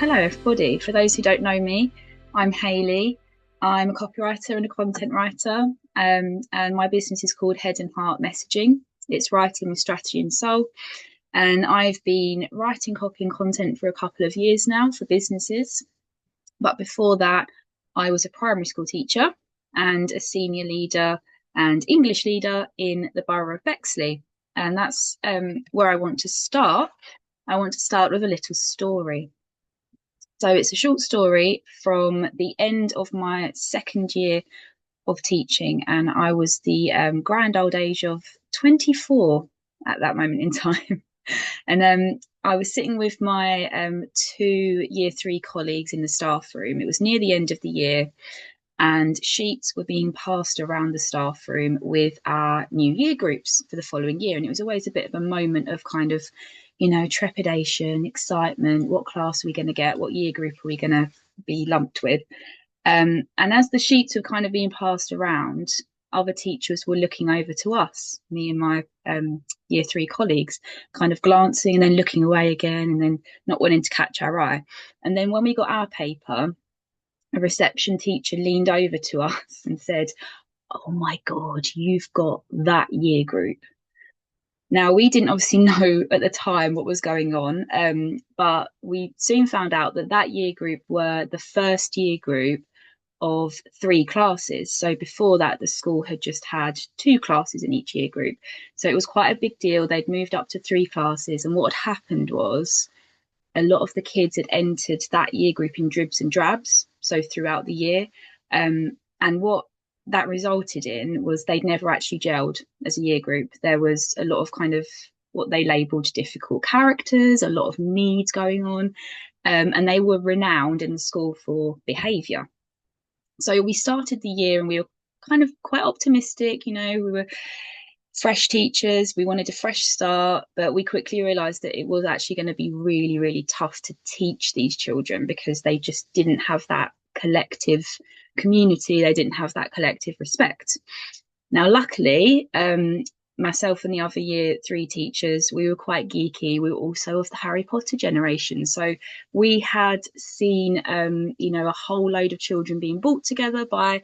Hello, everybody. For those who don't know me, I'm Hayley. I'm a copywriter and a content writer, and my business is called Head and Heart Messaging. It's writing with strategy and soul. And I've been writing copy and content for a couple of years now for businesses. But before that, I was a primary school teacher and a senior leader and English leader in the borough of Bexley. And that's where I want to start. I want to start with a little story. So it's a short story from the end of my second year of teaching, and I was the grand old age of 24 at that moment in time. And I was sitting with my two year three colleagues in the staff room. It was near the end of the year, and sheets were being passed around the staff room with our new year groups for the following year. And it was always a bit of a moment of kind of, trepidation, excitement. What class are we going to get? What year group are we going to be lumped with? And as the sheets were kind of being passed around, other teachers were looking over to us, me and my year three colleagues, kind of glancing and then looking away again and then not wanting to catch our eye. And then when we got our paper, a reception teacher leaned over to us and said, "Oh my God, you've got that year group." Now, we didn't obviously know at the time what was going on, but we soon found out that that year group were the first year group of three classes. So before that, the school had just had two classes in each year group. So it was quite a big deal. They'd moved up to three classes. And what had happened was a lot of the kids had entered that year group in dribs and drabs, so throughout the year. And what that resulted in was they'd never actually gelled as a year group. There was a lot of kind of what they labelled difficult characters, a lot of needs going on, and they were renowned in the school for behaviour. So we started the year and we were kind of quite optimistic, we were fresh teachers, we wanted a fresh start, but we quickly realised that it was actually going to be really, really tough to teach these children because they just didn't have that collective community, they didn't have that collective respect. Now, luckily, myself and the other year three teachers, we were quite geeky. We were also of the Harry Potter generation. So we had seen, a whole load of children being brought together by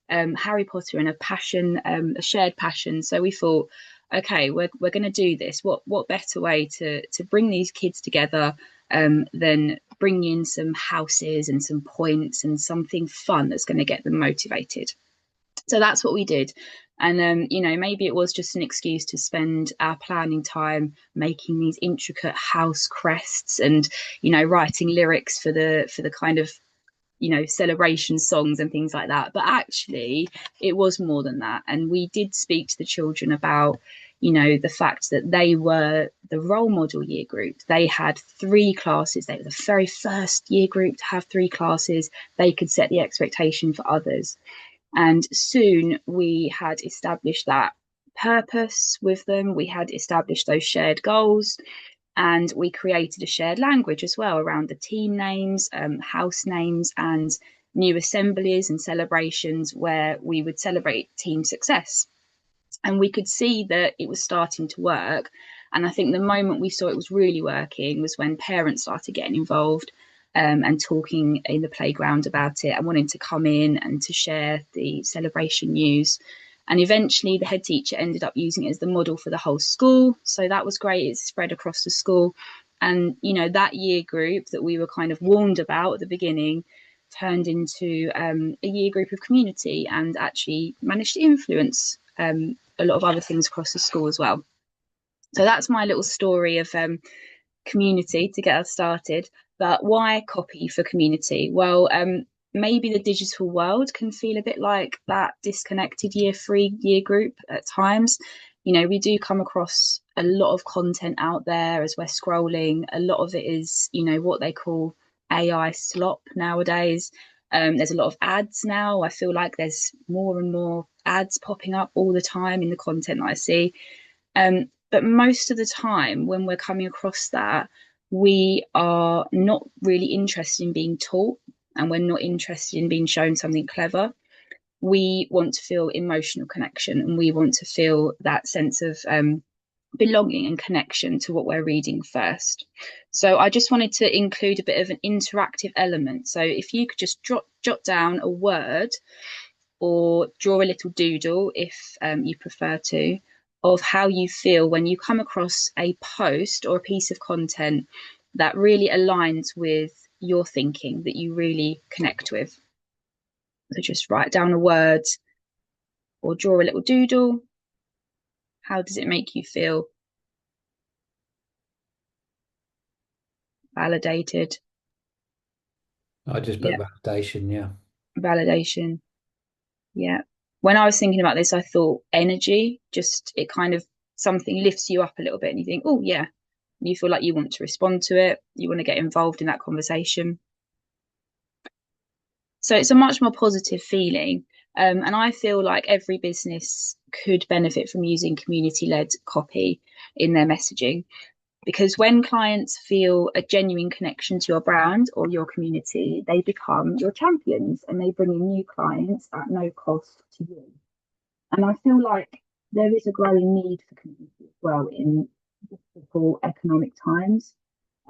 Harry Potter and a shared passion. So we thought, okay, we're going to do this. What better way to bring these kids together than bring in some houses and some points and something fun that's going to get them motivated. So that's what we did. And maybe it was just an excuse to spend our planning time making these intricate house crests and writing lyrics for the kind of celebration songs and things like that. But actually it was more than that. And we did speak to the children about the fact that they were the role model year group. They had three classes. They were the very first year group to have three classes. They could set the expectation for others. And soon we had established that purpose with them. We had established those shared goals. And we created a shared language as well around the team names, house names, and new assemblies and celebrations where we would celebrate team success. And we could see that it was starting to work. And I think the moment we saw it was really working was when parents started getting involved and talking in the playground about it and wanting to come in and to share the celebration news. And eventually the head teacher ended up using it as the model for the whole school. So that was great. It's spread across the school. And, that year group that we were kind of warned about at the beginning turned into a year group of community and actually managed to influence a lot of other things across the school as well. So that's my little story of community to get us started. But why copy for community? Well, maybe the digital world can feel a bit like that disconnected year three year group at times. We do come across a lot of content out there as we're scrolling. A lot of it is, what they call AI slop nowadays. There's a lot of ads now. I feel like there's more and more ads popping up all the time in the content that I see. But most of the time when we're coming across that, we are not really interested in being taught and we're not interested in being shown something clever. We want to feel emotional connection and we want to feel that sense of belonging and connection to what we're reading first. So I just wanted to include a bit of an interactive element. So if you could just jot down a word or draw a little doodle, if you prefer to, of how you feel when you come across a post or a piece of content that really aligns with your thinking, that you really connect with. So just write down a word or draw a little doodle. How does it make you feel? Validated. I just put Yeah. validation. Yeah. Validation. Yeah. When I was thinking about this, I thought energy, just it kind of something lifts you up a little bit and you think, oh, yeah, you feel like you want to respond to it. You want to get involved in that conversation. So it's a much more positive feeling. And I feel like every business could benefit from using community led copy in their messaging. Because when clients feel a genuine connection to your brand or your community, they become your champions and they bring in new clients at no cost to you. And I feel like there is a growing need for community as well in difficult economic times.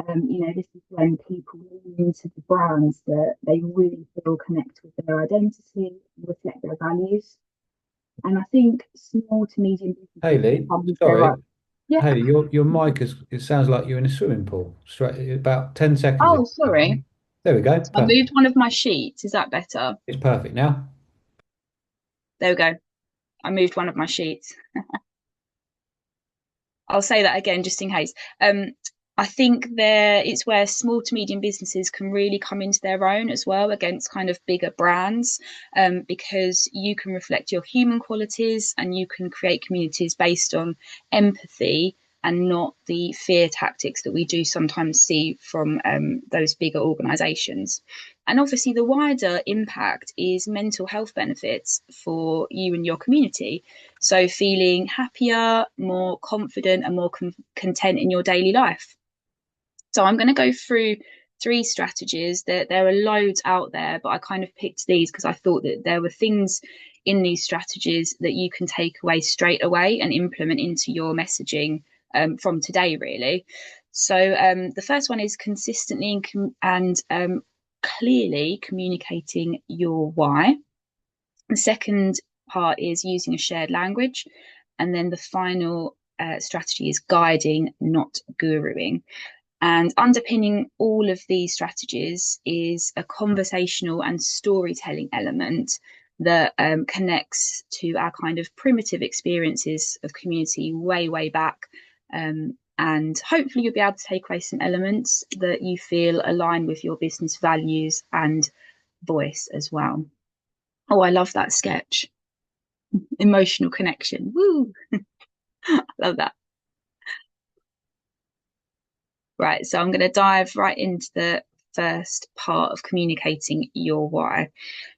This is when people lean into the brands that they really feel connect with their identity, reflect their values. And I think small to medium businesses Hayley, come their sorry. own. Yeah. Hayley, your mic is, it sounds like you're in a swimming pool. Straight about 10 seconds ago. Oh, sorry. There we go. I Perfect. moved one of my sheets. Is that better? It's perfect now. There we go. I moved one of my sheets. I'll say that again just in case. I think it's where small to medium businesses can really come into their own as well against kind of bigger brands, because you can reflect your human qualities and you can create communities based on empathy and not the fear tactics that we do sometimes see from those bigger organizations. And obviously, the wider impact is mental health benefits for you and your community. So, feeling happier, more confident, and more content in your daily life. So, I'm going to go through 3 strategies. There are loads out there, but I kind of picked these because I thought that there were things in these strategies that you can take away straight away and implement into your messaging from today, really. So, the first one is consistently and clearly communicating your why. The second part is using a shared language. And then the final strategy is guiding, not guruing. And underpinning all of these strategies is a conversational and storytelling element that connects to our kind of primitive experiences of community way, way back. And hopefully, you'll be able to take away some elements that you feel align with your business values and voice as well. Oh, I love that sketch. Emotional connection. Woo! Love that. Right, so I'm going to dive right into the first part of communicating your why.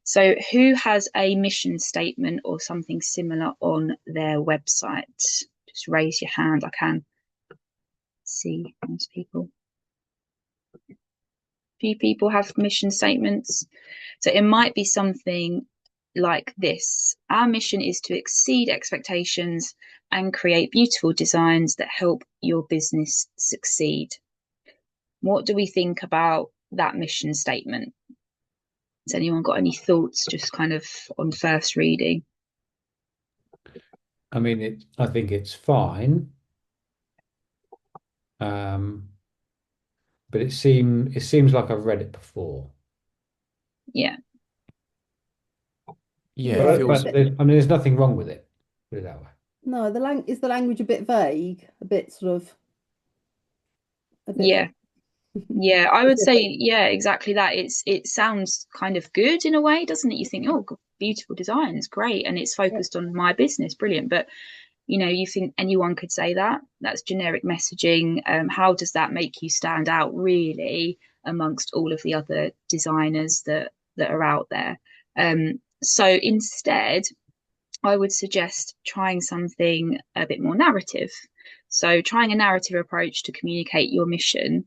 So, who has a mission statement or something similar on their website? Just raise your hand. I can see most people. Few people have mission statements. So, it might be something like this. Our mission is to exceed expectations and create beautiful designs that help your business succeed. What do we think about that mission statement? Has anyone got any thoughts just kind of on first reading? I mean, I think it's fine. Um, but it seems like I've read it before. Yeah. Yeah, it But, Yeah. feels. there's nothing wrong with it. Put it that way. No, is the language a bit vague, a bit sort of a bit Yeah. Yeah, I would say, specific? yeah, exactly that. It sounds kind of good in a way, doesn't it? You think, oh, beautiful designs, great, and it's Yeah. focused on my business, brilliant. But you think anyone could say that? That's generic messaging. How does that make you stand out really amongst all of the other designers that are out there? So instead, I would suggest trying something a bit more narrative. So trying a narrative approach to communicate your mission.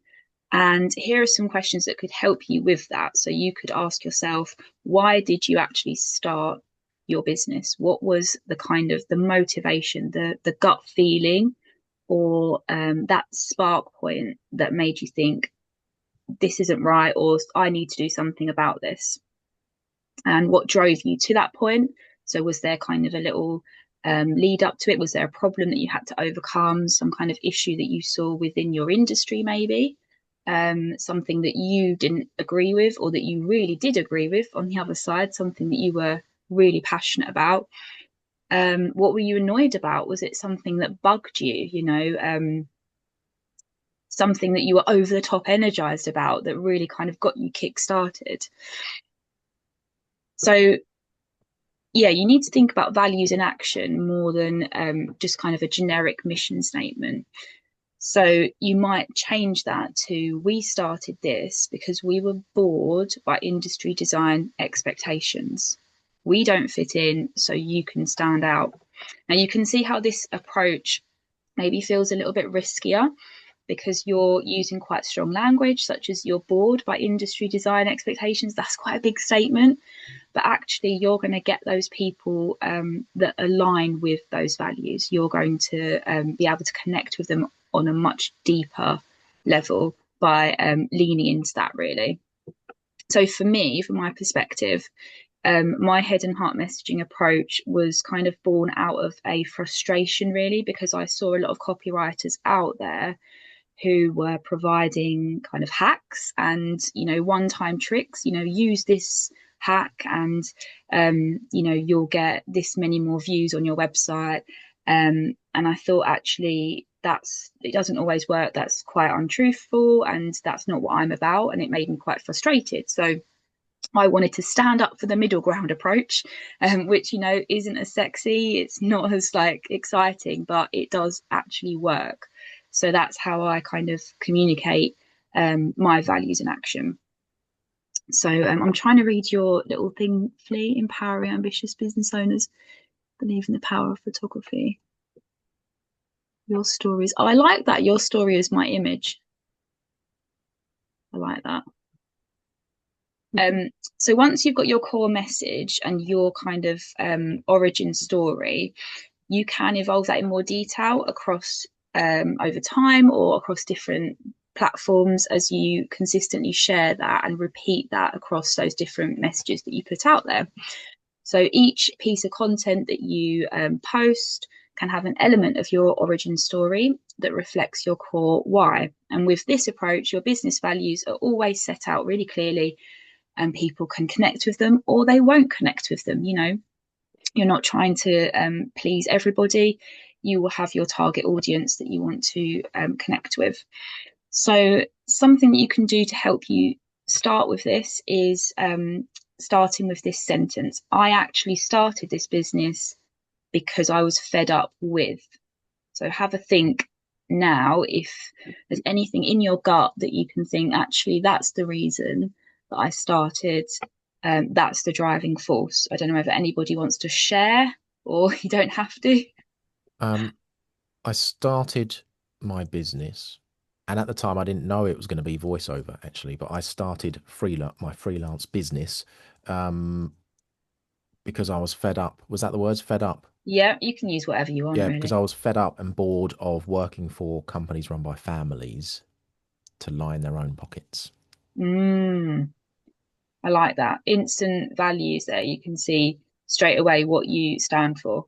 And here are some questions that could help you with that. So you could ask yourself, why did you actually start your business? What was the kind of the motivation, the gut feeling or that spark point that made you think this isn't right, or I need to do something about this? And what drove you to that point? So was there kind of a little lead up to it? Was there a problem that you had to overcome, some kind of issue that you saw within your industry, maybe something that you didn't agree with, or that you really did agree with on the other side, something that you were really passionate about? What were you annoyed about? Was it something that bugged you, something that you were over the top energized about that really kind of got you kick started? So yeah, you need to think about values in action more than just kind of a generic mission statement. So you might change that to, we started this because we were bored by industry design expectations. We don't fit in, so you can stand out. Now you can see how this approach maybe feels a little bit riskier, because you're using quite strong language, such as you're bored by industry design expectations. That's quite a big statement, but actually you're going to get those people that align with those values. You're going to be able to connect with them on a much deeper level by leaning into that, really. So for me, from my perspective, my head and heart messaging approach was kind of born out of a frustration, really, because I saw a lot of copywriters out there who were providing kind of hacks and, one-time tricks, use this hack and, you'll get this many more views on your website. And I thought, actually, it doesn't always work. That's quite untruthful, and that's not what I'm about. And it made me quite frustrated. So I wanted to stand up for the middle ground approach, which, isn't as sexy. It's not as exciting, but it does actually work. So that's how I kind of communicate my values in action. So I'm trying to read your little thing, Flea. Empowering ambitious business owners believe in the power of photography. Your stories. Oh, I like that. Your story is my image. I like that. So once you've got your core message and your kind of origin story, you can evolve that in more detail across over time or across different platforms as you consistently share that and repeat that across those different messages that you put out there. So each piece of content that you post can have an element of your origin story that reflects your core why. And with this approach, your business values are always set out really clearly, and people can connect with them or they won't connect with them. You're not trying to please everybody. You will have your target audience that you want to connect with. So something that you can do to help you start with this is starting with this sentence. I actually started this business because I was fed up with. So have a think now if there's anything in your gut that you can think, actually, that's the reason that I started. That's the driving force. I don't know whether anybody wants to share, or you don't have to. I started my business, and at the time I didn't know it was going to be voiceover, actually, but I started my freelance business because I was fed up. Was that the words, fed up? Yeah, you can use whatever you want, Yeah, really. because I was fed up and bored of working for companies run by families to line their own pockets. I like that. Instant values there. You can see straight away what you stand for.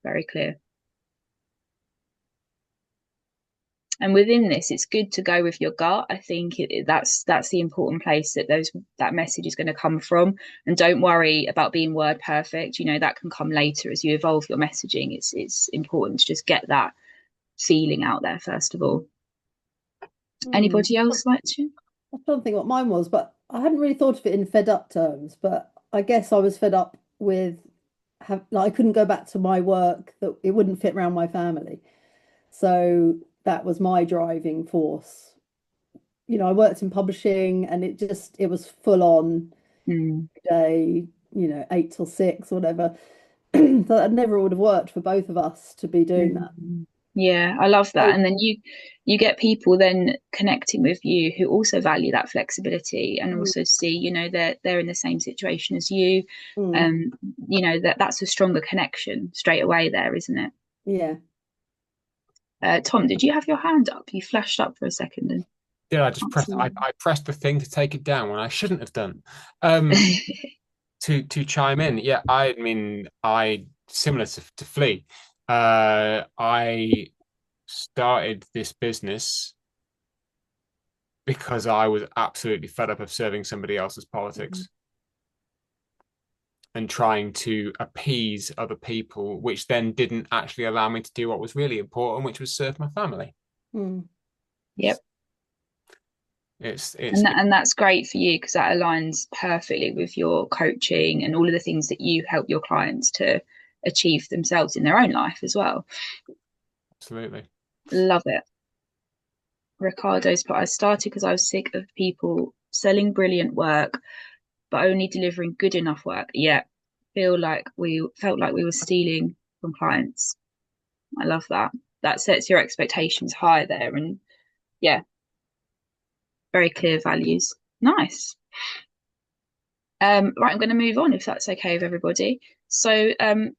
Very clear. And within this, it's good to go with your gut. I think that's the important place that message is going to come from. And don't worry about being word perfect. That can come later as you evolve your messaging. It's important to just get that feeling out there first of all. Anybody else like to? I'm trying to think what mine was, but I hadn't really thought of it in fed up terms. But I guess I was fed up with I couldn't go back to my work, that it wouldn't fit around my family. So that was my driving force. I worked in publishing, and it was full on day, 8 till 6, whatever. So that never would have worked for both of us to be doing that. Yeah, I love that. And then you get people then connecting with you who also value that flexibility and also see, they're in the same situation as you. That's a stronger connection straight away there, isn't it? Yeah. Tom, did you have your hand up? You flashed up for a second and Did I just press? I pressed the thing to take it down when I shouldn't have done. To chime in, yeah, I mean, similar to Flea, I started this business because I was absolutely fed up of serving somebody else's politics and trying to appease other people, which then didn't actually allow me to do what was really important, which was serve my family. Yep. And that's great for you because that aligns perfectly with your coaching and all of the things that you help your clients to achieve themselves in their own life as well. Absolutely. Love it. Ricardo's put, I started because I was sick of people selling brilliant work but only delivering good enough work. Yeah. Felt like we were stealing from clients. I love that. That sets your expectations high there, and yeah, very clear values. Nice. Right, I'm going to move on if that's okay with everybody. So the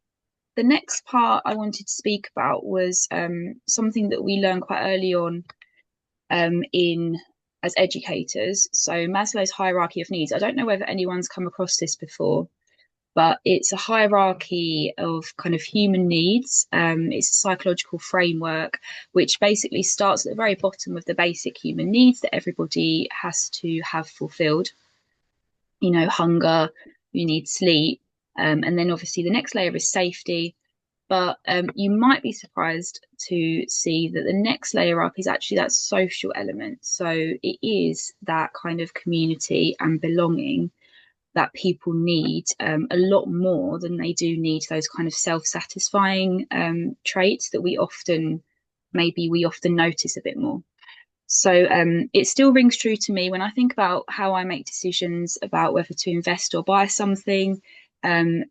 next part I wanted to speak about was something that we learned quite early on as educators. So Maslow's hierarchy of needs. I don't know whether anyone's come across this before, but it's a hierarchy of kind of human needs. It's a psychological framework which basically starts at the very bottom of the basic human needs that everybody has to have fulfilled. You know, hunger, you need sleep, and then obviously the next layer is safety. But you might be surprised to see that the next layer up is actually that social element. So it is that kind of community and belonging that people need a lot more than they do need those kind of self-satisfying traits that we often notice a bit more. So it still rings true to me when I think about how I make decisions about whether to invest or buy something.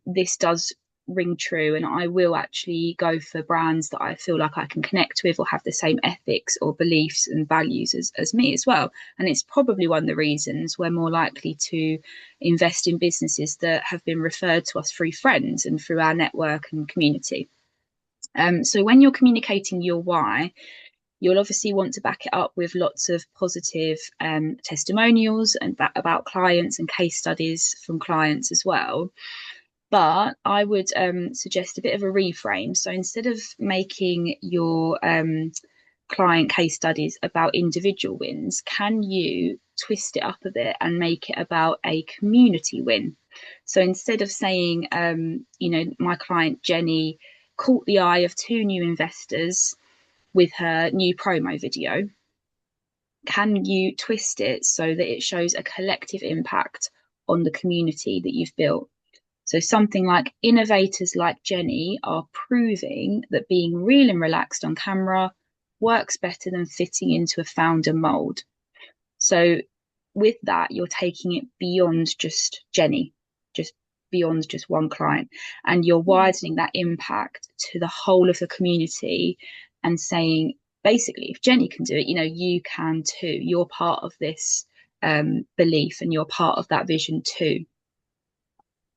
This does ring true, and I will actually go for brands that I feel like I can connect with or have the same ethics or beliefs and values as me as well. And it's probably one of the reasons we're more likely to invest in businesses that have been referred to us through friends and through our network and community. So when you're communicating your why, you'll obviously want to back it up with lots of positive testimonials and about clients and case studies from clients as well. But I would suggest a bit of a reframe. So instead of making your client case studies about individual wins, can you twist it up a bit and make it about a community win? So instead of saying, my client Jenny caught the eye of 2 new investors with her new promo video, can you twist it so that it shows a collective impact on the community that you've built? So something like innovators like Jenny are proving that being real and relaxed on camera works better than fitting into a founder mold. So with that, you're taking it beyond just Jenny, just beyond just one client, and you're widening that impact to the whole of the community and saying, basically, if Jenny can do it, you can too. You're part of this belief and you're part of that vision too.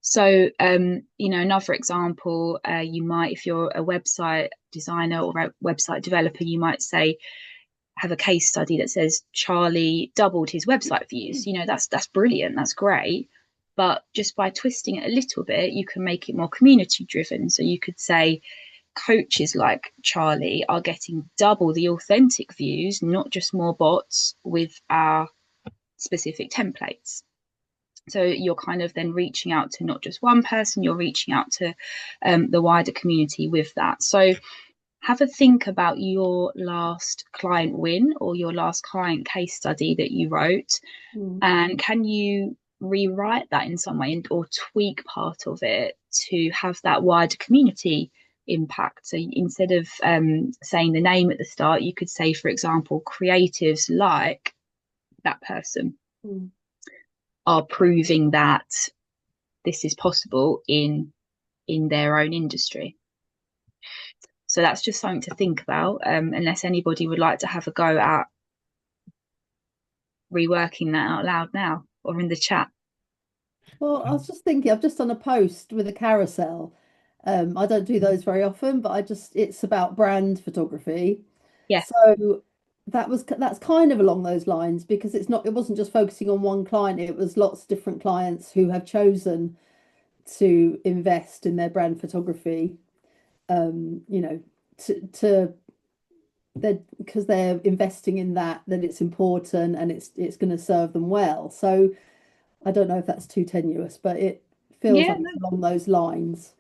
So, another example, you might, if you're a website designer or a website developer, you might have a case study that says Charlie doubled his website views. That's brilliant. That's great. But just by twisting it a little bit, you can make it more community driven. So you could say coaches like Charlie are getting double the authentic views, not just more bots with our specific templates. So you're kind of then reaching out to not just one person, you're reaching out to the wider community with that. So have a think about your last client win or your last client case study that you wrote. And can you rewrite that in some way or tweak part of it to have that wider community impact? So instead of saying the name at the start, you could say, for example, creatives like that person are proving that this is possible in their own industry. So that's just something to think about, unless anybody would like to have a go at reworking that out loud now or in the chat. Well, I was just thinking, I've just done a post with a carousel. I don't do those very often, but it's about brand photography. Yeah. So that's kind of along those lines, because it wasn't just focusing on one client, it was lots of different clients who have chosen to invest in their brand photography, you know, to because they're investing in that it's important and it's going to serve them well. So I don't know if that's too tenuous, but it feels Yeah, like it's along those lines.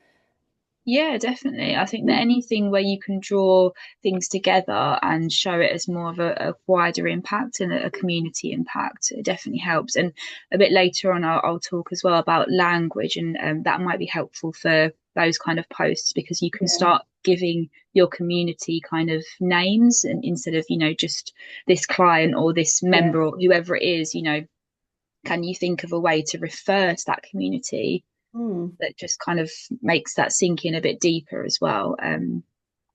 yeah, definitely. I think that anything where you can draw things together and show it as more of a wider impact and a community impact, it definitely helps. And a bit later on, I'll talk as well about language, and that might be helpful for those kind of posts, because you can Yeah. start giving your community kind of names, and instead of, just this client or this member or whoever it is, can you think of a way to refer to that community that just kind of makes that sink in a bit deeper as well?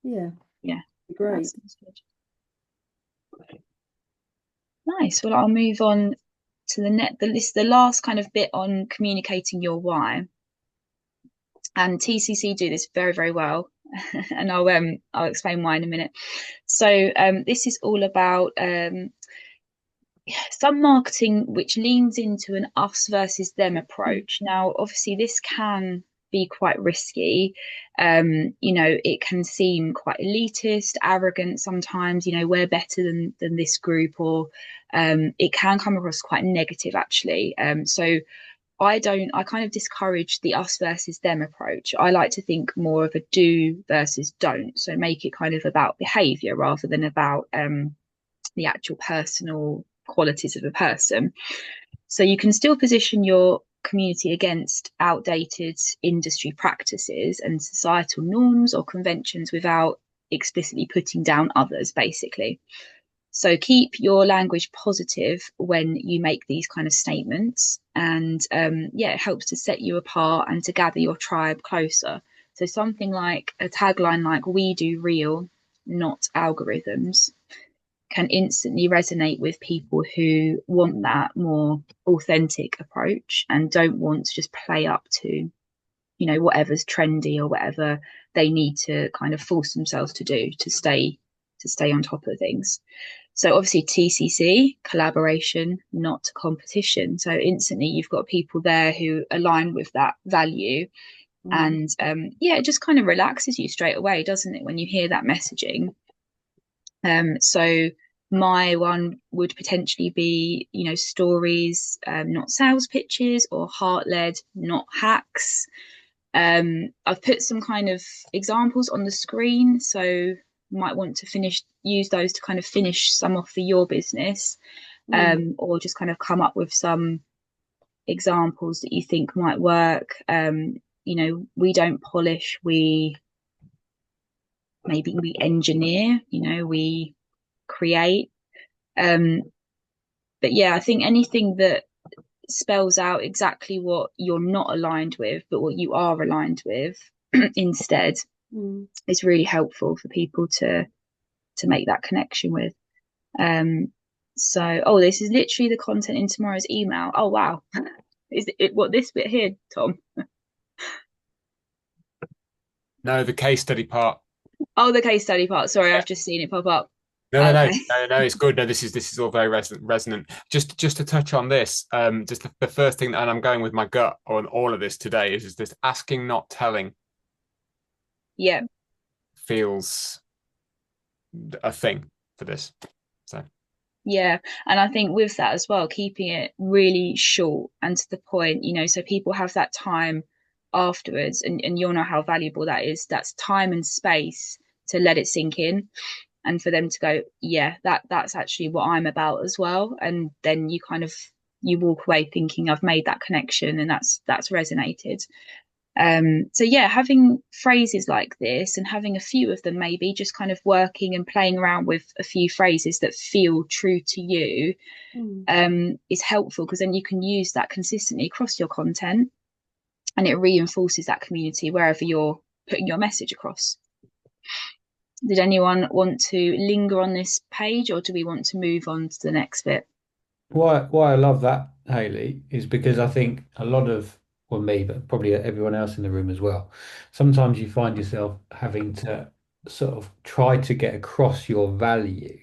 Yeah, Yeah, great. that sounds good. Nice. Well, I'll move on to the last kind of bit on communicating your why. And TCC do this very, very well, and I'll explain why in a minute. So this is all about some marketing which leans into an us versus them approach. Now, obviously, this can be quite risky. It can seem quite elitist, arrogant sometimes, we're better than this group, or it can come across quite negative, actually. So I kind of discourage the us versus them approach. I like to think more of a do versus don't. So make it kind of about behavior rather than about the actual personal qualities of a person. So you can still position your community against outdated industry practices and societal norms or conventions without explicitly putting down others, basically. So keep your language positive when you make these kind of statements, and it helps to set you apart and to gather your tribe closer. So something like a tagline like "We do real, not algorithms," can instantly resonate with people who want that more authentic approach and don't want to just play up to, whatever's trendy or whatever they need to kind of force themselves to do to stay on top of things. So obviously TCC, collaboration, not competition. So instantly you've got people there who align with that value. And it just kind of relaxes you straight away, doesn't it, when you hear that messaging? So my one would potentially be, stories, not sales pitches, or heart-led, not hacks. I've put some kind of examples on the screen, so you might want to use those to kind of finish some off for your business, or just kind of come up with some examples that you think might work. We don't polish, we engineer, we create. But I think anything that spells out exactly what you're not aligned with, but what you are aligned with instead, is really helpful for people to make that connection with. This is literally the content in tomorrow's email. Oh wow. Is it what this bit here, Tom? No, the case study part. Oh, the case study part. Sorry, I've just seen it pop up. No, it's good. No, this is all very resonant. Just to touch on this, just the first thing, and I'm going with my gut on all of this today, is this asking, not telling. Yeah. Feels a thing for this. So. Yeah, and I think with that as well, keeping it really short and to the point, so people have that time afterwards, and you'll know how valuable that is. That's time and space to let it sink in, and for them to go, yeah, that's actually what I'm about as well. And then you walk away thinking, I've made that connection, and that's resonated. Having phrases like this and having a few of them, maybe just kind of working and playing around with a few phrases that feel true to you, is helpful, because then you can use that consistently across your content, and it reinforces that community wherever you're putting your message across. Did anyone want to linger on this page, or do we want to move on to the next bit? Why I love that, Hayley, is because I think a lot of, well, me, but probably everyone else in the room as well, sometimes you find yourself having to sort of try to get across your value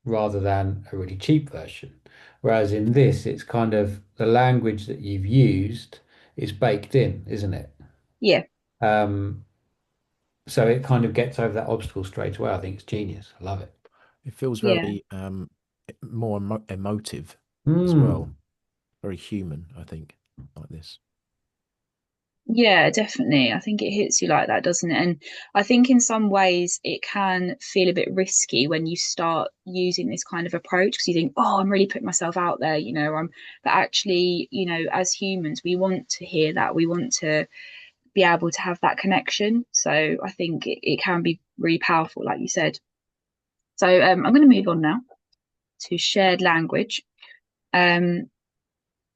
rather than a really cheap version. Whereas in this, it's kind of the language that you've used is baked in, isn't it? Yeah. Um, so it kind of gets over that obstacle straight away. I think it's genius. I love it. It feels Yeah. very more emotive as Mm. well. Very human, I think, like this. Yeah, definitely. I think it hits you like that, doesn't it? And I think in some ways it can feel a bit risky when you start using this kind of approach because you think, oh, I'm really putting myself out there, but actually, as humans, we want to hear that. We want to be able to have that connection. So I think it can be really powerful, like you said. So I'm going to move on now to shared language. Um,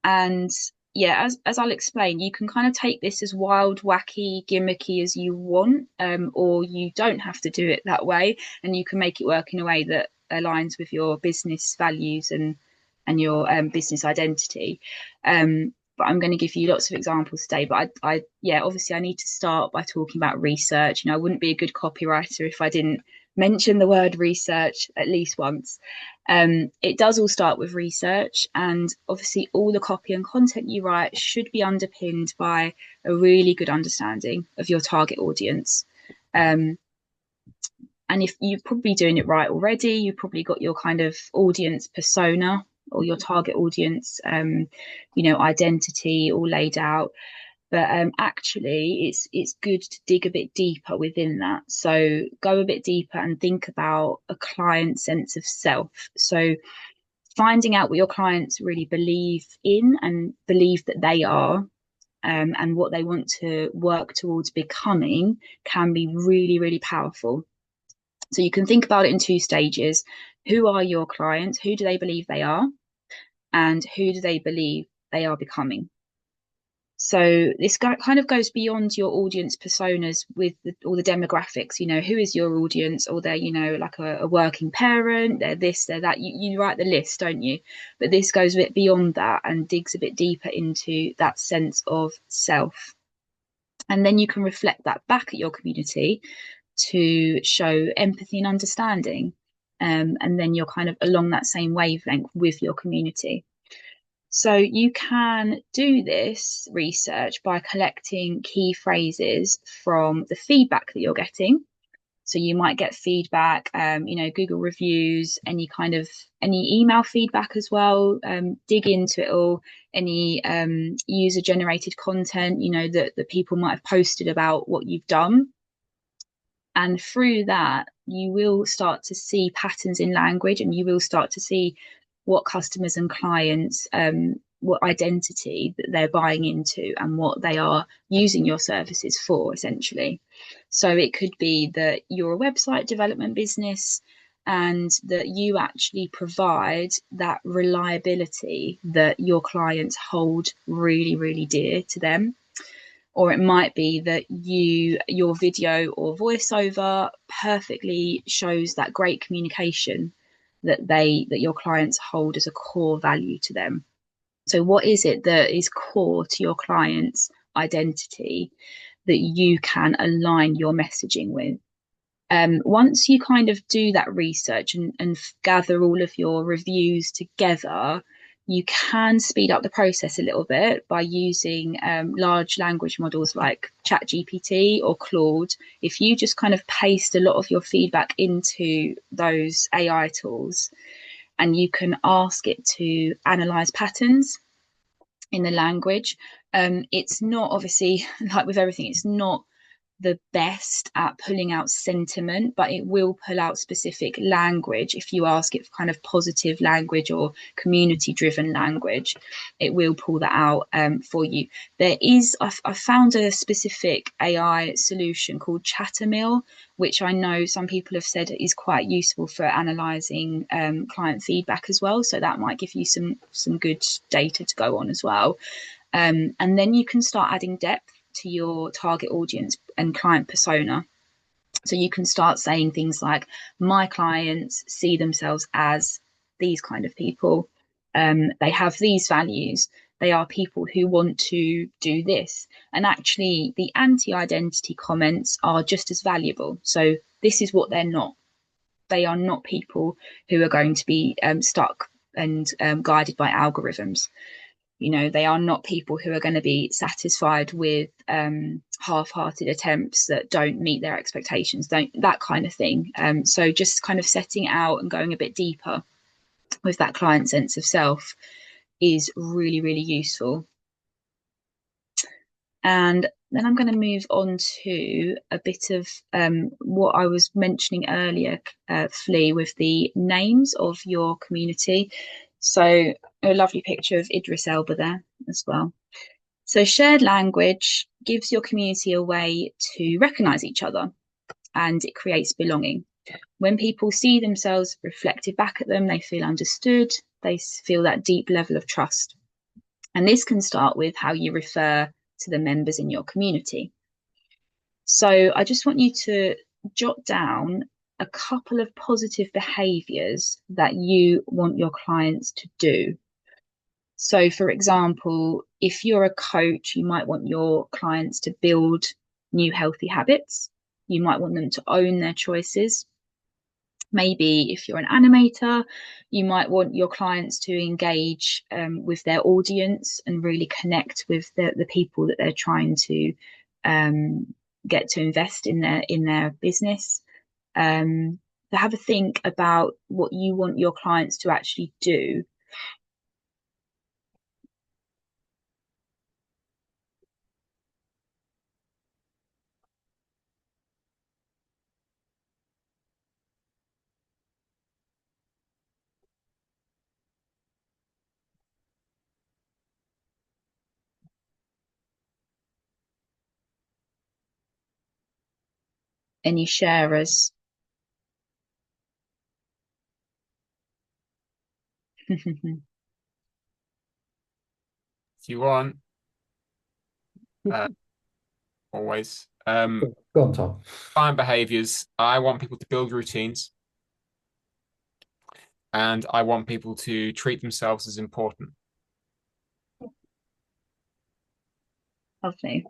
And yeah, as I'll explain, you can kind of take this as wild, wacky, gimmicky as you want, or you don't have to do it that way, and you can make it work in a way that aligns with your business values and your business identity. But I'm going to give you lots of examples today. But yeah, obviously I need to start by talking about research. I wouldn't be a good copywriter if I didn't mention the word research at least once. It does all start with research, and obviously all the copy and content you write should be underpinned by a really good understanding of your target audience. And if you're probably doing it right already, you've probably got your kind of audience persona or your target audience, identity all laid out. But actually, it's good to dig a bit deeper within that. So go a bit deeper and think about a client's sense of self. So finding out what your clients really believe in and believe that they are, and what they want to work towards becoming can be really, really powerful. So you can think about it in two stages. Who are your clients? Who do they believe they are? And who do they believe they are becoming? So this kind of goes beyond your audience personas with all the demographics. Who is your audience? Or they're, like a working parent, they're this, they're that. You write the list, don't you? But this goes a bit beyond that and digs a bit deeper into that sense of self. And then you can reflect that back at your community to show empathy and understanding. And then you're kind of along that same wavelength with your community. So you can do this research by collecting key phrases from the feedback that you're getting. So you might get feedback, Google reviews, any email feedback as well. Dig into it all, any user generated content, that people might have posted about what you've done. And through that, you will start to see patterns in language, and you will start to see what customers and clients, what identity that they're buying into and what they are using your services for, essentially. So it could be that you're a website development business and that you actually provide that reliability that your clients hold really, really dear to them. Or it might be that your video or voiceover perfectly shows that great communication that your clients hold as a core value to them. So what is it that is core to your client's identity that you can align your messaging with? Once you kind of do that research and gather all of your reviews together, you can speed up the process a little bit by using large language models like ChatGPT or Claude. If you just kind of paste a lot of your feedback into those AI tools, and you can ask it to analyze patterns in the language, it's not, obviously, like with everything, it's not the best at pulling out sentiment, but it will pull out specific language. If you ask it for kind of positive language or community driven language, it will pull that out for you. I found a specific AI solution called Chattermill, which I know some people have said is quite useful for analysing client feedback as well. So that might give you some good data to go on as well. And then you can start adding depth to your target audience and client persona. So you can start saying things like, my clients see themselves as these kind of people. They have these values. They are people who want to do this. And actually, the anti-identity comments are just as valuable. So this is what they're not. They are not people who are going to be stuck and guided by algorithms. You know, they are not people who are going to be satisfied with half-hearted attempts that don't meet their expectations, that kind of thing. So just kind of setting out and going a bit deeper with that client sense of self is really, really useful. And then I'm going to move on to a bit of what I was mentioning earlier, Flea, with the names of your community. So a lovely picture of Idris Elba there as well. So shared language gives your community a way to recognise each other, and it creates belonging. When people see themselves reflected back at them, they feel understood, they feel that deep level of trust. And this can start with how you refer to the members in your community. So I just want you to jot down a couple of positive behaviours that you want your clients to do. So, for example, if you're a coach, you might want your clients to build new healthy habits. You might want them to own their choices. Maybe if you're an animator, you might want your clients to engage with their audience and really connect with the people that they're trying to get to invest in their business. To have a think about what you want your clients to actually do. Any sharers? If you want, always. Go on, Tom. Client behaviors. I want people to build routines, and I want people to treat themselves as important. Lovely.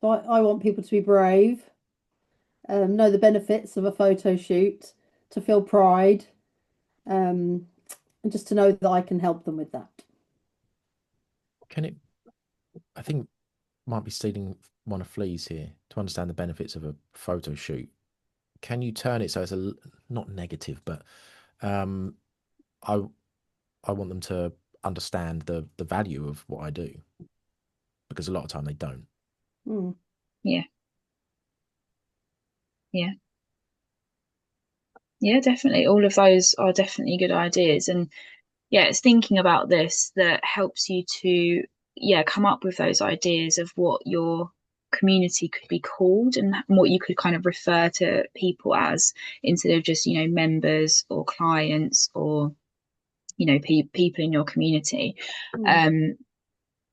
So I want people to be brave, know the benefits of a photo shoot, to feel pride, and just to know that I can help them with that. I think might be stealing one of Flea's here, to understand the benefits of a photo shoot. Can you turn it so it's not negative, but I want them to understand the value of what I do, because a lot of time they don't. Mm. Yeah, definitely. All of those are definitely good ideas. And yeah, it's thinking about this that helps you to come up with those ideas of what your community could be called and what you could kind of refer to people as, instead of just, members or clients or, people in your community.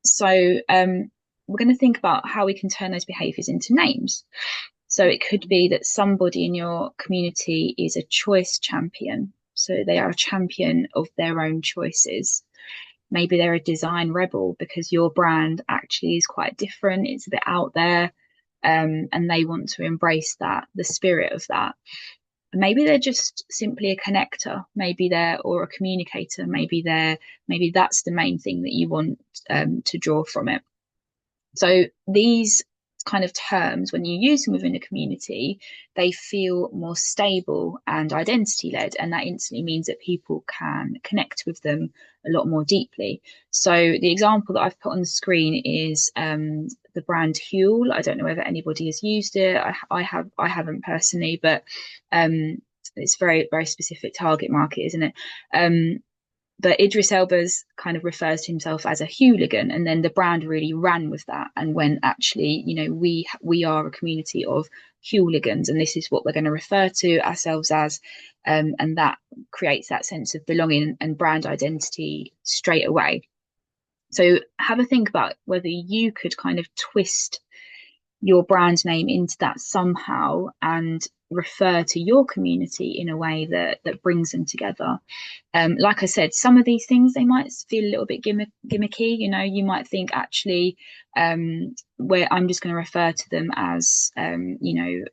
So we're going to think about how we can turn those behaviors into names. So it could be that somebody in your community is a choice champion. So they are a champion of their own choices. Maybe they're a design rebel because your brand actually is quite different. It's a bit out there, and they want to embrace that, the spirit of that. Maybe they're just simply a connector. Maybe or a communicator. Maybe that's the main thing that you want to draw from it. So these kind of terms, when you use them within a community, they feel more stable and identity led, and that instantly means that people can connect with them a lot more deeply. So the example that I've put on the screen is the brand Huel. I don't know whether anybody has used it. I haven't personally, but it's very, very specific target market, isn't it? But Idris Elba's kind of refers to himself as a hooligan, and then the brand really ran with that and went, actually, we are a community of hooligans, and this is what we're going to refer to ourselves as, and that creates that sense of belonging and brand identity straight away. So have a think about whether you could kind of twist your brand name into that somehow and refer to your community in a way that brings them together. Like I said, some of these things, they might feel a little bit gimmicky. You know, you might think actually, where I'm just going to refer to them as, you know,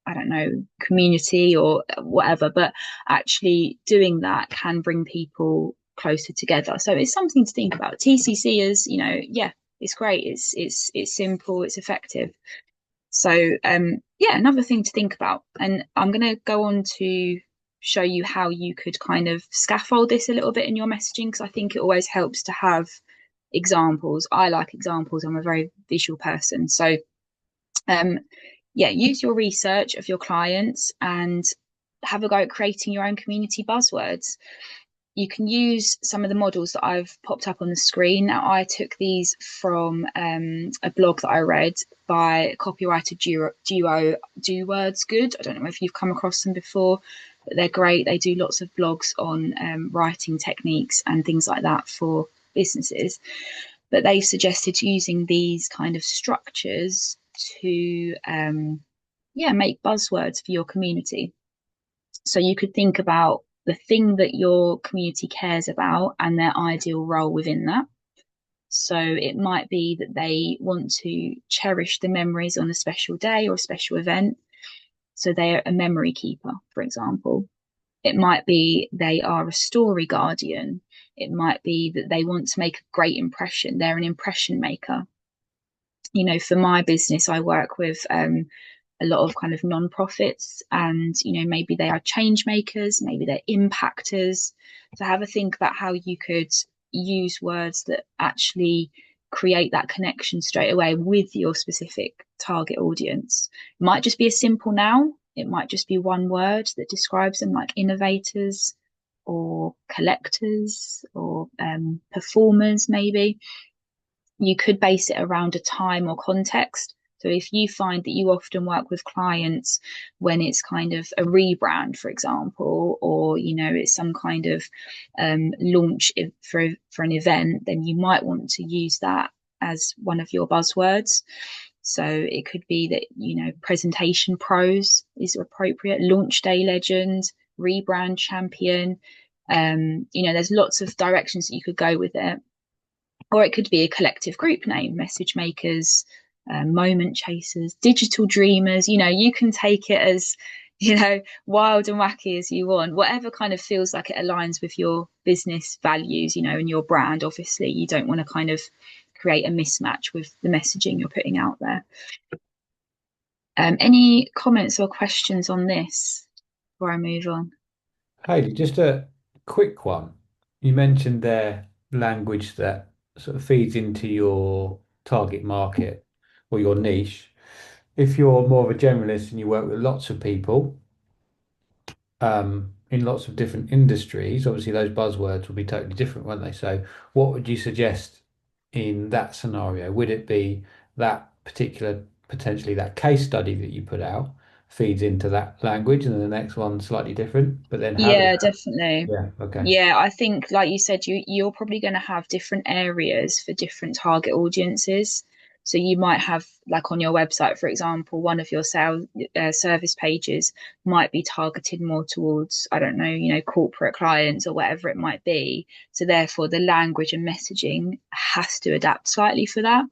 I don't know, community or whatever, but actually doing that can bring people closer together. So it's something to think about. TCC is, you know, yeah, it's great. It's simple, it's effective. So yeah, another thing to think about. And I'm going to go on to show you how you could kind of scaffold this a little bit in your messaging, because I think it always helps to have examples. I like examples. I'm a very visual person. So yeah, use your research of your clients and have a go at creating your own community buzzwords. You can use some of the models that I've popped up on the screen. Now, I took these from a blog that I read by copywriter duo Do Words Good. I don't know if you've come across them before, but they're great. They do lots of blogs on writing techniques and things like that for businesses. But they've suggested using these kind of structures to make buzzwords for your community. So you could think about the thing that your community cares about and their ideal role within that. So it might be that they want to cherish the memories on a special day or a special event. So they're a memory keeper, for example. It might be they are a story guardian. It might be that they want to make a great impression. They're an impression maker. You know, for my business, I work with a lot of kind of non-profits, and, you know, maybe they are change makers, maybe they're impactors. So have a think about how you could use words that actually create that connection straight away with your specific target audience. It might just be a simple noun. It might just be one word that describes them, like innovators or collectors or performers, maybe. You could base it around a time or context. So if you find that you often work with clients when it's kind of a rebrand, for example, or, you know, it's some kind of launch for an event, then you might want to use that as one of your buzzwords. So it could be that, you know, presentation pros is appropriate, launch day legend, rebrand champion. You know, there's lots of directions that you could go with it. Or it could be a collective group name, message makers, moment chasers, digital dreamers. You know, you can take it as, you know, wild and wacky as you want, whatever kind of feels like it aligns with your business values, you know, and your brand. Obviously, you don't want to kind of create a mismatch with the messaging you're putting out there. Any comments or questions on this before I move on? Hayley, just a quick one. You mentioned their language that sort of feeds into your target market or your niche. If you're more of a generalist and you work with lots of people in lots of different industries, obviously those buzzwords will be totally different, won't they? So what would you suggest in that scenario? Would it be that particular, potentially that case study that you put out feeds into that language and then the next one slightly different, but then Definitely. Yeah, okay. Yeah, I think, like you said, you're probably going to have different areas for different target audiences. So you might have, like on your website, for example, one of your service pages might be targeted more towards, I don't know, you know, corporate clients or whatever it might be. So therefore, the language and messaging has to adapt slightly for that.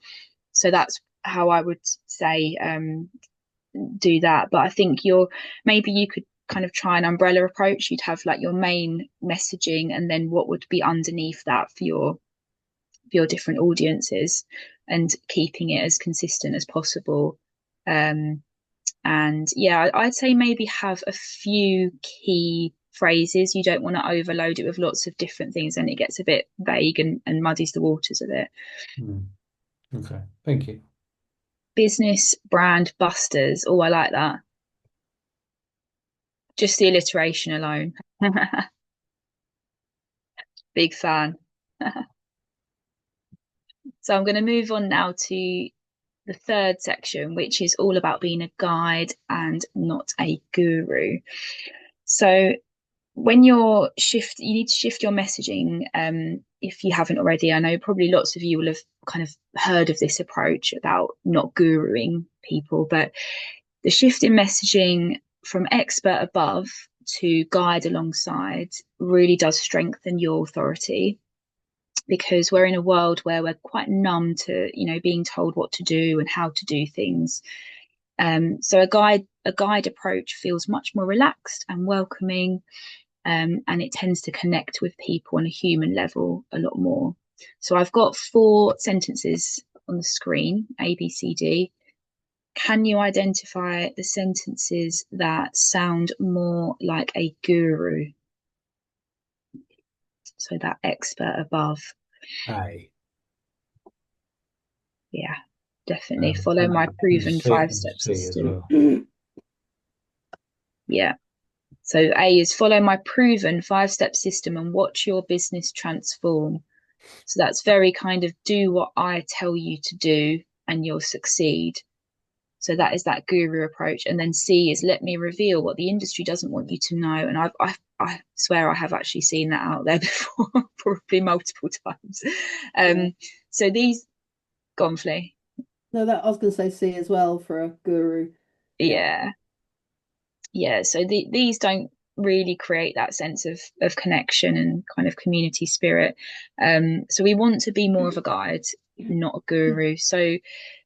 So that's how I would say do that. But I think maybe you could kind of try an umbrella approach. You'd have like your main messaging and then what would be underneath that for your different audiences, and keeping it as consistent as possible. And yeah, I'd say maybe have a few key phrases. You don't want to overload it with lots of different things, and it gets a bit vague and muddies the waters a bit. Okay, thank you. Business brand busters. Oh, I like that. Just the alliteration alone. Big fan. So I'm going to move on now to the third section, which is all about being a guide and not a guru. So when you need to shift your messaging. If you haven't already, I know probably lots of you will have kind of heard of this approach about not guruing people, but the shift in messaging from expert above to guide alongside really does strengthen your authority, because we're in a world where we're quite numb to, being told what to do and how to do things. So a guide approach feels much more relaxed and welcoming, and it tends to connect with people on a human level a lot more. So I've got 4 sentences on the screen, A, B, C, D. Can you identify the sentences that sound more like a guru? So that expert above. A. Yeah, definitely. Follow my proven 5-step system. Well. Yeah. So A is follow my proven 5-step system and watch your business transform. So that's very kind of do what I tell you to do and you'll succeed. So that is that guru approach. And then C is let me reveal what the industry doesn't want you to know. And I swear I have actually seen that out there before, probably multiple times. So these, gone, Flea. No, that I was going to say C as well for a guru. Yeah. So these don't really create that sense of connection and kind of community spirit. So we want to be more of a guide, not a guru. So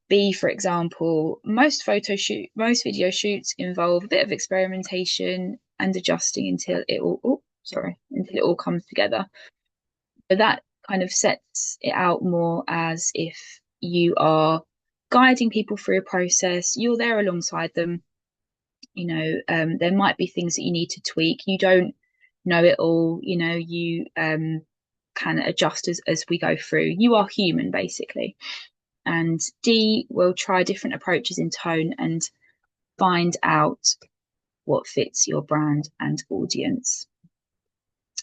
B, for example, most video shoots involve a bit of experimentation and adjusting until it all comes together. So that kind of sets it out more as if you are guiding people through a process, you're there alongside them. There might be things that you need to tweak. You don't know it all, you can adjust as we go through. You are human, basically. And D will try different approaches in tone and find out what fits your brand and audience.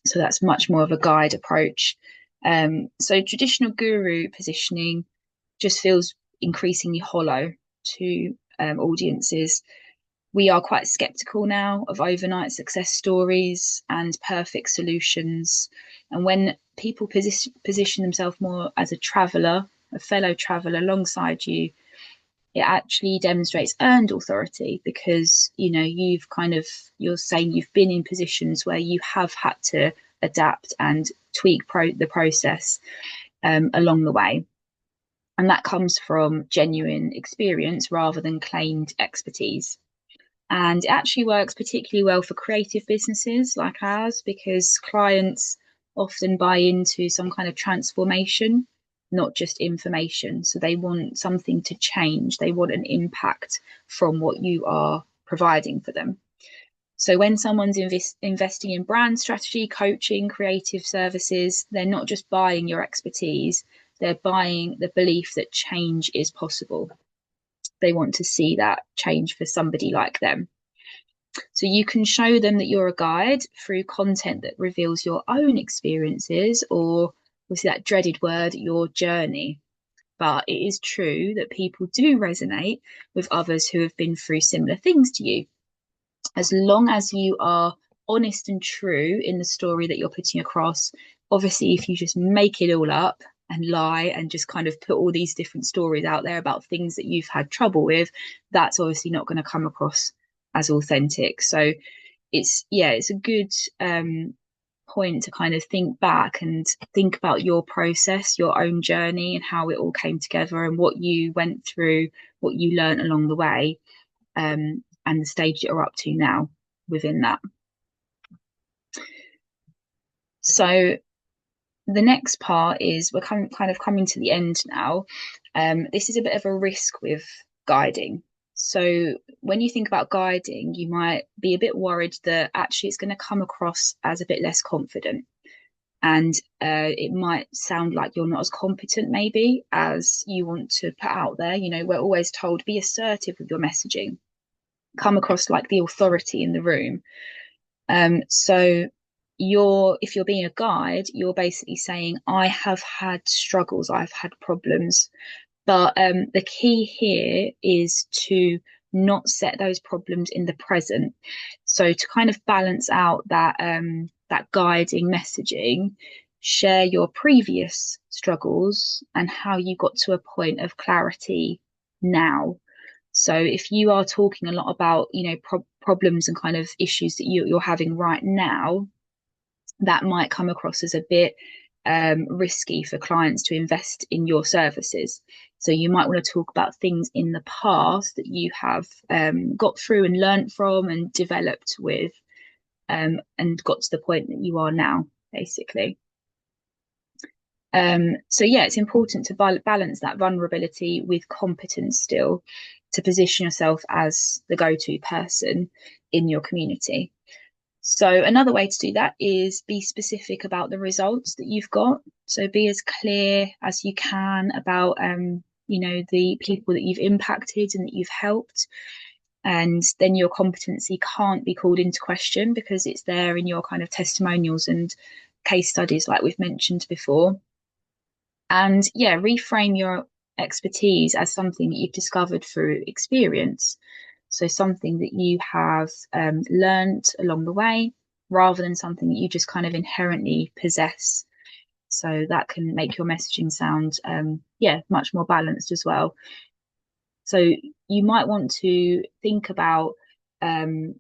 So that's much more of a guide approach. So traditional guru positioning just feels increasingly hollow to audiences. We are quite skeptical now of overnight success stories and perfect solutions. And when people position themselves more as a traveller, a fellow traveller alongside you, it actually demonstrates earned authority, because you're saying you've been in positions where you have had to adapt and tweak the process along the way. And that comes from genuine experience rather than claimed expertise. And it actually works particularly well for creative businesses like ours, because clients often buy into some kind of transformation, not just information. So they want something to change. They want an impact from what you are providing for them. So when someone's investing in brand strategy, coaching, creative services, they're not just buying your expertise, they're buying the belief that change is possible. They want to see that change for somebody like them. So you can show them that you're a guide through content that reveals your own experiences, or what's that dreaded word, your journey. But it is true that people do resonate with others who have been through similar things to you. As long as you are honest and true in the story that you're putting across. Obviously, if you just make it all up and lie and just kind of put all these different stories out there about things that you've had trouble with, that's obviously not going to come across as authentic. So it's a good point to kind of think back and think about your process, your own journey, and how it all came together and what you went through, what you learned along the way, and the stage that you're up to now within that. So the next part is we're kind of coming to the end now. This is a bit of a risk with guiding. So when you think about guiding, you might be a bit worried that actually it's going to come across as a bit less confident. And it might sound like you're not as competent maybe as you want to put out there. You know, we're always told be assertive with your messaging, come across like the authority in the room. So if you're being a guide, you're basically saying, I have had struggles, I've had problems. But the key here is to not set those problems in the present. So to kind of balance out that guiding messaging, share your previous struggles and how you got to a point of clarity now. So if you are talking a lot about, you know, problems and kind of issues that you're having right now, that might come across as a bit risky for clients to invest in your services. So you might want to talk about things in the past that you have got through and learned from and developed with, and got to the point that you are now, basically. So yeah, it's important to balance that vulnerability with competence still, to position yourself as the go-to person in your community. So another way to do that is be specific about the results that you've got. So be as clear as you can about, you know, the people that you've impacted and that you've helped. And then your competency can't be called into question because it's there in your kind of testimonials and case studies, like we've mentioned before. And yeah, reframe your expertise as something that you've discovered through experience. So something that you have learned along the way, rather than something that you just kind of inherently possess. So that can make your messaging sound, much more balanced as well. So you might want to think about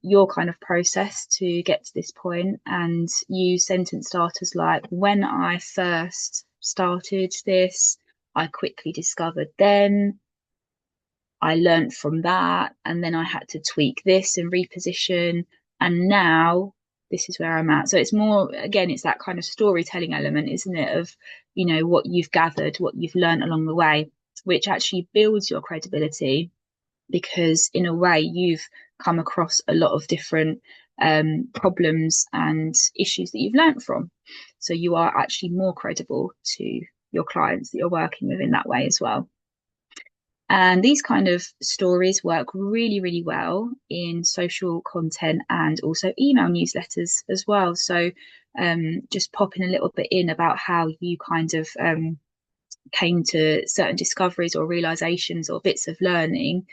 your kind of process to get to this point and use sentence starters like, when I first started this, I quickly discovered then, I learned from that, and then I had to tweak this and reposition, and now this is where I'm at. So it's more, again, it's that kind of storytelling element, isn't it, of, you know, what you've gathered, what you've learned along the way, which actually builds your credibility, because in a way you've come across a lot of different problems and issues that you've learned from. So you are actually more credible to your clients that you're working with in that way as well. And these kind of stories work really, really well in social content and also email newsletters as well. So just popping a little bit in about how you kind of came to certain discoveries or realizations or bits of learning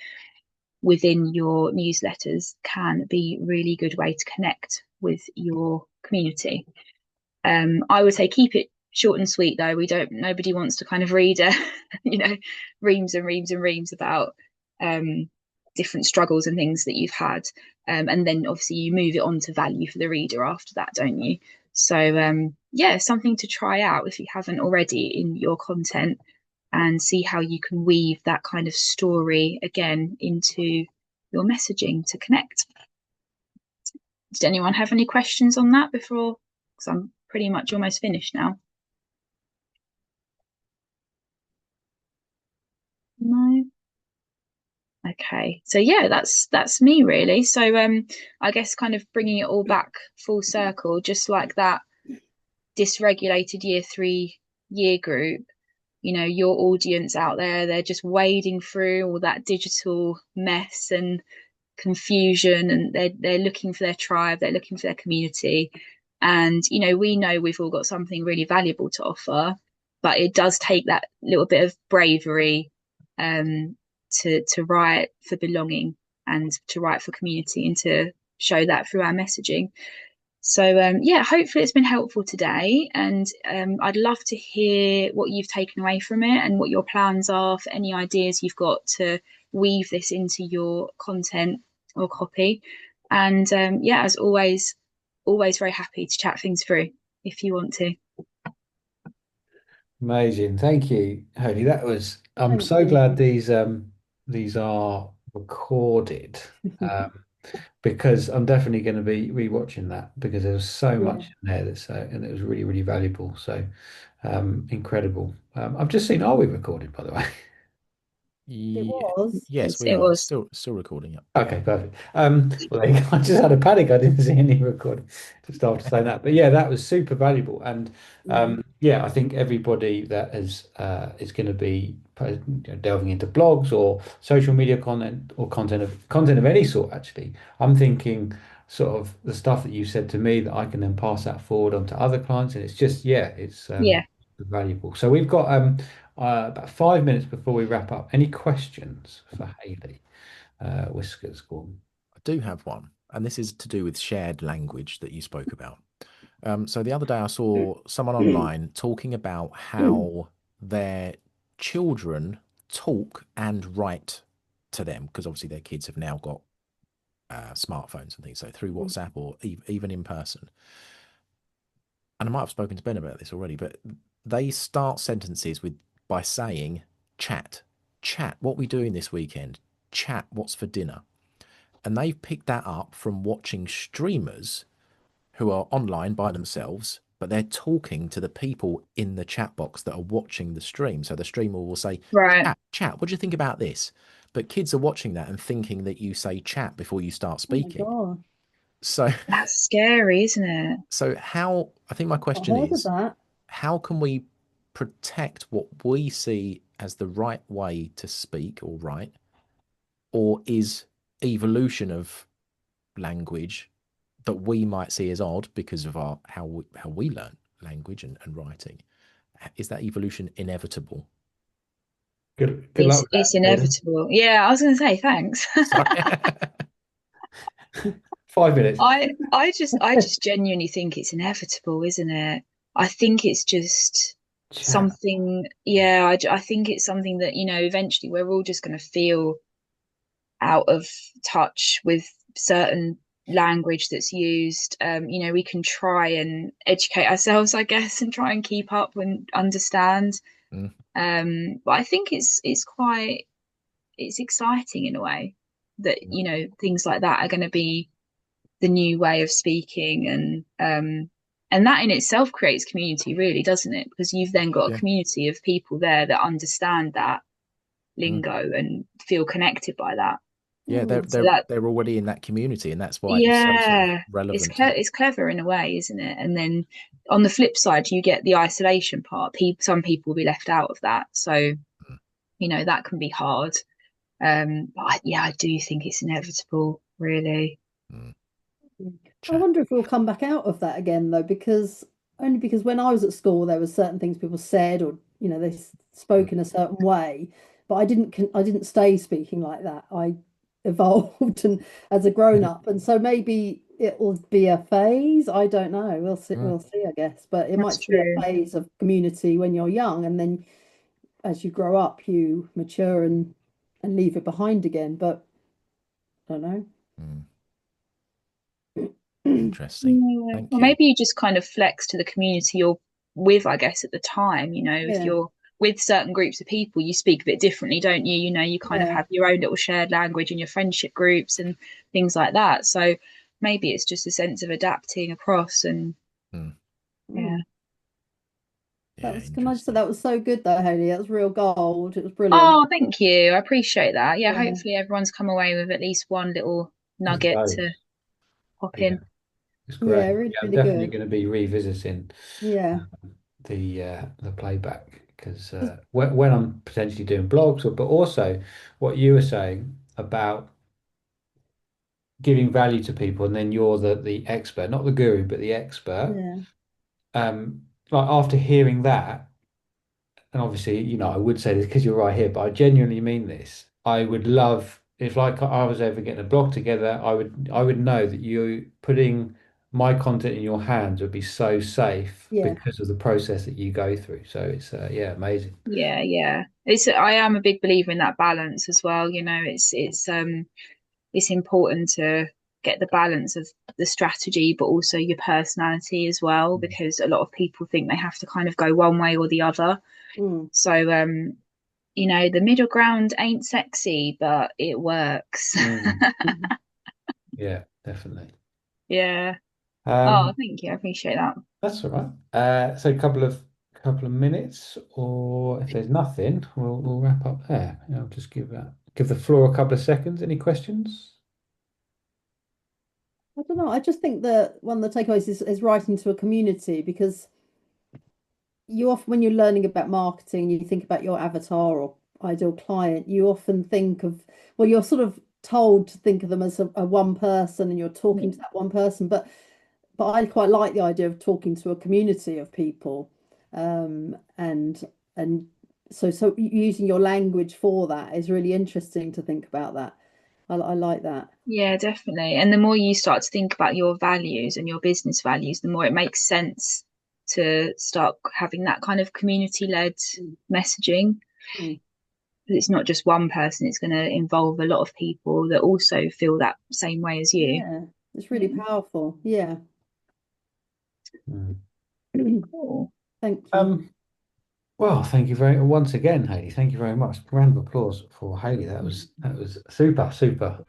within your newsletters can be a really good way to connect with your community. I would say keep it short and sweet, though. Nobody wants to kind of read you know, reams and reams and reams about different struggles and things that you've had, and then obviously you move it on to value for the reader after that, don't you? So yeah, something to try out if you haven't already in your content, and see how you can weave that kind of story again into your messaging to connect. Did anyone have any questions on that before? Because I'm pretty much almost finished now. No. Okay, so yeah, that's me really. So I guess kind of bringing it all back full circle, just like that dysregulated year 3 year group, you know, your audience out there, they're just wading through all that digital mess and confusion, and they're looking for their tribe, they're looking for their community. And you know, we know we've all got something really valuable to offer, but it does take that little bit of bravery to write for belonging and to write for community and to show that through our messaging. So yeah, hopefully it's been helpful today, and I'd love to hear what you've taken away from it and what your plans are for any ideas you've got to weave this into your content or copy. And yeah, as always very happy to chat things through if you want to. Amazing. Thank you, Hayley. I'm Thank so you. glad these are recorded, because I'm definitely going to be rewatching that, because there was so much in there and it was really, really valuable. So incredible. I've just seen, are we recorded, by the way? It was. Yes, we It are was. still recording. Yep. Okay, perfect. Well, there you go. I just had a panic. I didn't see any recording just after saying that. But yeah, that was super valuable. And yeah, I think everybody that is going to be delving into blogs or social media content or content of any sort, actually, I'm thinking sort of the stuff that you said to me that I can then pass that forward onto other clients. And it's just, it's valuable. So we've got about 5 minutes before we wrap up. Any questions for Hayley? Whiskers, Gordon. I do have one, and this is to do with shared language that you spoke about. So the other day I saw someone online talking about how their children talk and write to them, because obviously their kids have now got smartphones and things, so through WhatsApp or even in person. And I might have spoken to Ben about this already, but they start sentences by saying chat, what we doing this weekend, chat, what's for dinner. And they've picked that up from watching streamers who are online by themselves, but they're talking to the people in the chat box that are watching the stream. So the streamer will say, chat, what do you think about this? But kids are watching that and thinking that you say chat before you start speaking. Oh my God. So that's scary, isn't it? So I think my question is, how can we protect what we see as the right way to speak or write, or is evolution of language that we might see as odd because of how we learn language and writing, is that evolution inevitable? Good luck with that, it's inevitable. Yeah, I was going to say thanks. 5 minutes. I just genuinely think it's inevitable, isn't it? I think it's just something. Yeah, I think it's something that, you know, eventually we're all just going to feel out of touch with certain language that's used. You know, we can try and educate ourselves, I guess, and try and keep up and understand. But I think it's exciting in a way that, you know, things like that are going to be the new way of speaking, and that in itself creates community, really, doesn't it? Because you've then got a community of people there that understand that lingo and feel connected by that. Yeah, they're already in that community, and that's why it's so sort of relevant. It's clever in a way, isn't it? And then on the flip side, you get the isolation part. Some people will be left out of that, so you know that can be hard. But I do think it's inevitable, really. I wonder if we'll come back out of that again, though, because when I was at school, there were certain things people said, or you know, they spoke in a certain way, but I didn't stay speaking like that. I evolved and as a grown up, and so maybe it will be a phase. I don't know. We'll see. We'll see, I guess. But it might be a phase of community when you're young, and then as you grow up, you mature and leave it behind again. But I don't know. Interesting. Thank you. Or maybe you just kind of flex to the community you're with, I guess, at the time. You know, if you're with certain groups of people, you speak a bit differently, don't you? You know, you kind of have your own little shared language in your friendship groups and things like that. So maybe it's just a sense of adapting across and Can I just say that was so good though, Hayley? That was real gold. It was brilliant. Oh, thank you. I appreciate that. Yeah, hopefully everyone's come away with at least one little nugget to pop in. It's great. Yeah, really, I'm really definitely good. going to be revisiting the playback, because when I'm potentially doing blogs, but also what you were saying about giving value to people, and then you're the expert, not the guru, but the expert. Like after hearing that, and obviously, you know, I would say this because you're right here, but I genuinely mean this. I would love if, like, I was ever getting a blog together, I would know that you putting my content in your hands would be so safe because of the process that you go through. So it's amazing. Yeah. I am a big believer in that balance as well. You know, it's important to get the balance of the strategy, but also your personality as well, because a lot of people think they have to kind of go one way or the other. So, you know, the middle ground ain't sexy, but it works. Yeah, definitely. Yeah. Oh, thank you. I appreciate that. That's all right. So a couple of minutes, or if there's nothing, we'll wrap up there. I'll just give the floor a couple of seconds. Any questions? I don't know. I just think that one of the takeaways is writing to a community, because you often, when you're learning about marketing, you think about your avatar or ideal client, you often think of, well, you're sort of told to think of them as a one person, and you're talking to that one person. But I quite like the idea of talking to a community of people, and so using your language for that is really interesting to think about that. I like that. Yeah, definitely. And the more you start to think about your values and your business values, the more it makes sense to start having that kind of community-led messaging. it's not just one person, it's going to involve a lot of people that also feel that same way as you. Yeah, it's really powerful. Yeah. Cool. Thank you. Well, thank you once again, Hayley. Thank you very much. Round of applause for Hayley. That was super.